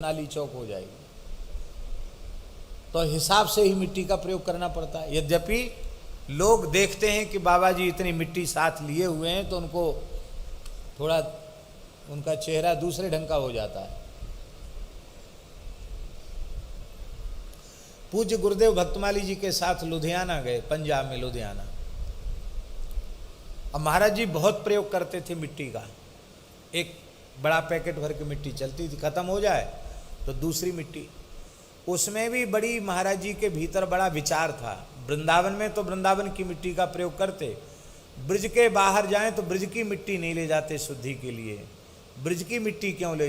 नाली चौक हो जाएगी। तो हिसाब से ही मिट्टी का प्रयोग करना पड़ता है। यद्यपि लोग देखते हैं कि बाबा जी इतनी मिट्टी साथ लिए हुए हैं तो उनको थोड़ा उनका चेहरा दूसरे ढंग का हो जाता है। पूज्य गुरुदेव भक्तमाली जी के साथ लुधियाना गए, पंजाब में लुधियाना। अब महाराज जी बहुत प्रयोग करते थे मिट्टी का। एक बड़ा पैकेट भर के मिट्टी चलती थी, खत्म हो जाए तो दूसरी मिट्टी। उसमें भी बड़ी महाराज जी के भीतर बड़ा विचार था। वृंदावन में तो वृंदावन की मिट्टी का प्रयोग करते, ब्रज के बाहर जाएं तो ब्रज की मिट्टी नहीं ले जाते शुद्धि के लिए। ब्रज की मिट्टी क्यों ले?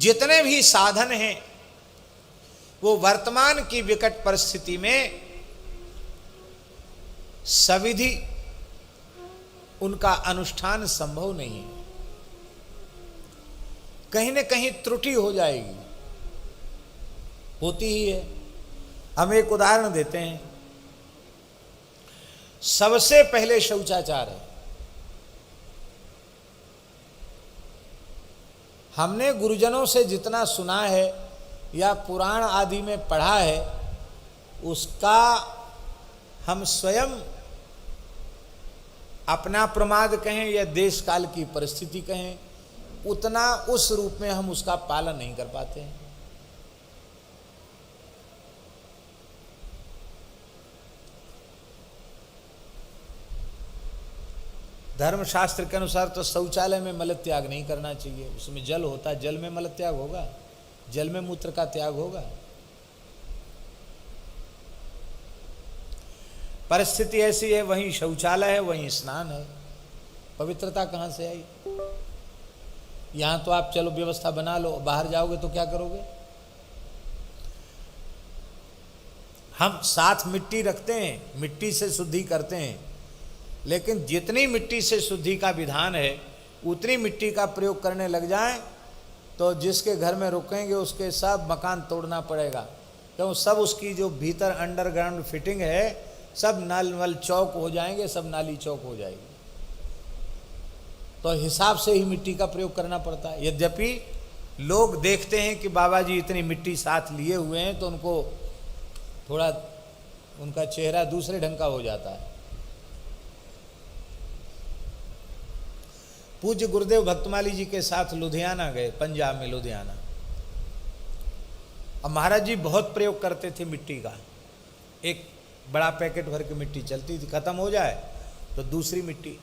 जितने भी साधन हैं वो वर्तमान की विकट परिस्थिति में सविधि उनका अनुष्ठान संभव नहीं है। कहीं न कहीं त्रुटि हो जाएगी, होती ही है। हम एक उदाहरण देते हैं। सबसे पहले शौचाचार है। हमने गुरुजनों से जितना सुना है या पुराण आदि में पढ़ा है, उसका हम स्वयं अपना प्रमाद कहें या देश काल की परिस्थिति कहें, उतना उस रूप में हम उसका पालन नहीं कर पाते हैं। धर्मशास्त्र के अनुसार तो शौचालय में मल त्याग नहीं करना चाहिए। उसमें जल होता है, जल में मल त्याग होगा, जल में मूत्र का त्याग होगा। परिस्थिति ऐसी है, वहीं शौचालय है, वहीं स्नान है। पवित्रता कहां से आई? यहां तो आप चलो व्यवस्था बना लो, बाहर जाओगे तो क्या करोगे? हम साथ मिट्टी रखते हैं, मिट्टी से शुद्धि करते हैं, लेकिन जितनी मिट्टी से शुद्धि का विधान है उतनी मिट्टी का प्रयोग करने लग जाएं तो जिसके घर में रुकेंगे उसके सब मकान तोड़ना पड़ेगा। क्यों? सब उसकी जो भीतर अंडरग्राउंड फिटिंग है सब नल वल चौक हो जाएंगे, सब नाली चौक हो जाएगी। तो हिसाब से ही मिट्टी का प्रयोग करना पड़ता है। यद्यपि लोग देखते हैं कि बाबा जी इतनी मिट्टी साथ लिए हुए हैं तो उनको थोड़ा उनका चेहरा दूसरे ढंग का हो जाता है। पूज्य गुरुदेव भक्तमाली जी के साथ लुधियाना गए, पंजाब में लुधियाना। अब महाराज जी बहुत प्रयोग करते थे मिट्टी का। एक बड़ा पैकेट भर के मिट्टी चलती थी, खत्म हो जाए तो दूसरी मिट्टी।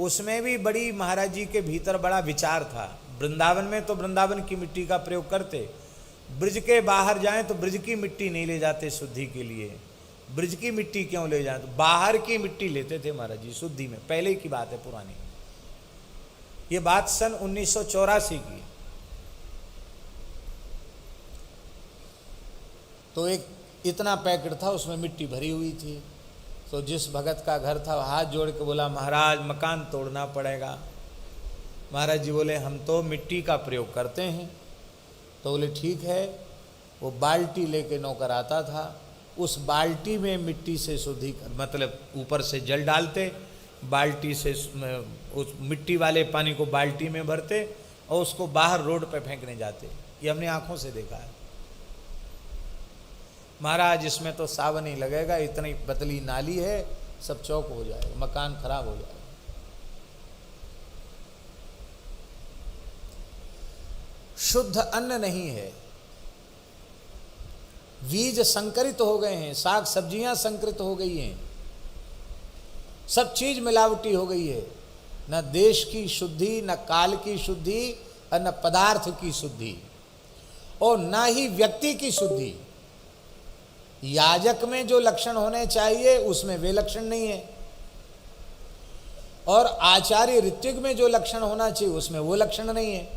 उसमें भी बड़ी महाराज जी के भीतर बड़ा विचार था। वृंदावन में तो वृंदावन की मिट्टी का प्रयोग करते, ब्रज के बाहर जाएं तो ब्रज की मिट्टी नहीं ले जाते शुद्धि के लिए। ब्रज की मिट्टी क्यों ले जाते? बाहर की मिट्टी लेते थे महाराज जी शुद्धि में। पहले की बात है, पुरानी। ये बात सन 1984 की। तो एक इतना पैकेट था, उसमें मिट्टी भरी हुई थी। तो जिस भगत का घर था हाथ जोड़ के बोला, महाराज मकान तोड़ना पड़ेगा। महाराज जी बोले, हम तो मिट्टी का प्रयोग करते हैं। तो बोले ठीक है। वो बाल्टी लेके नौकर आता था, उस बाल्टी में मिट्टी से शुद्धि मतलब ऊपर से जल डालते, बाल्टी से उस मिट्टी वाले पानी को बाल्टी में भरते और उसको बाहर रोड पे फेंकने जाते। ये हमने आंखों से देखा है। महाराज इसमें तो सावन ही लगेगा, इतनी पतली नाली है, सब चौक हो जाएगा, मकान खराब हो जाएगा। शुद्ध अन्न नहीं है, बीज संकरित हो गए हैं, साग सब्जियां संकरित हो गई हैं, सब चीज मिलावटी हो गई है। न देश की शुद्धि, न काल की शुद्धि, और न पदार्थ की शुद्धि और न ही व्यक्ति की शुद्धि। याजक में जो लक्षण होने चाहिए उसमें वे लक्षण नहीं है, और आचार्य ऋत्विक में जो लक्षण होना चाहिए उसमें वो लक्षण नहीं है।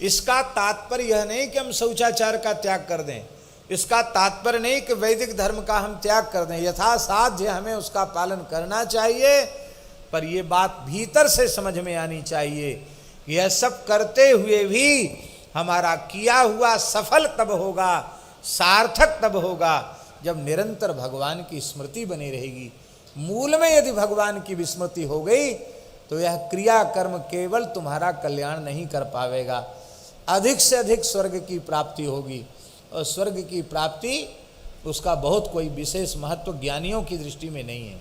इसका तात्पर्य यह नहीं कि हम शौचाचार का त्याग कर दें, इसका तात्पर्य नहीं कि वैदिक धर्म का हम त्याग कर दें, यथासाध्य हमें उसका पालन करना चाहिए, पर यह बात भीतर से समझ में आनी चाहिए। यह सब करते हुए भी हमारा किया हुआ सफल तब होगा, सार्थक तब होगा जब निरंतर भगवान की स्मृति बनी रहेगी। मूल में यदि भगवान की विस्मृति हो गई तो यह क्रिया कर्म केवल तुम्हारा कल्याण नहीं कर पावेगा, अधिक से अधिक स्वर्ग की प्राप्ति होगी, और स्वर्ग की प्राप्ति उसका बहुत कोई विशेष महत्व ज्ञानियों की दृष्टि में नहीं है।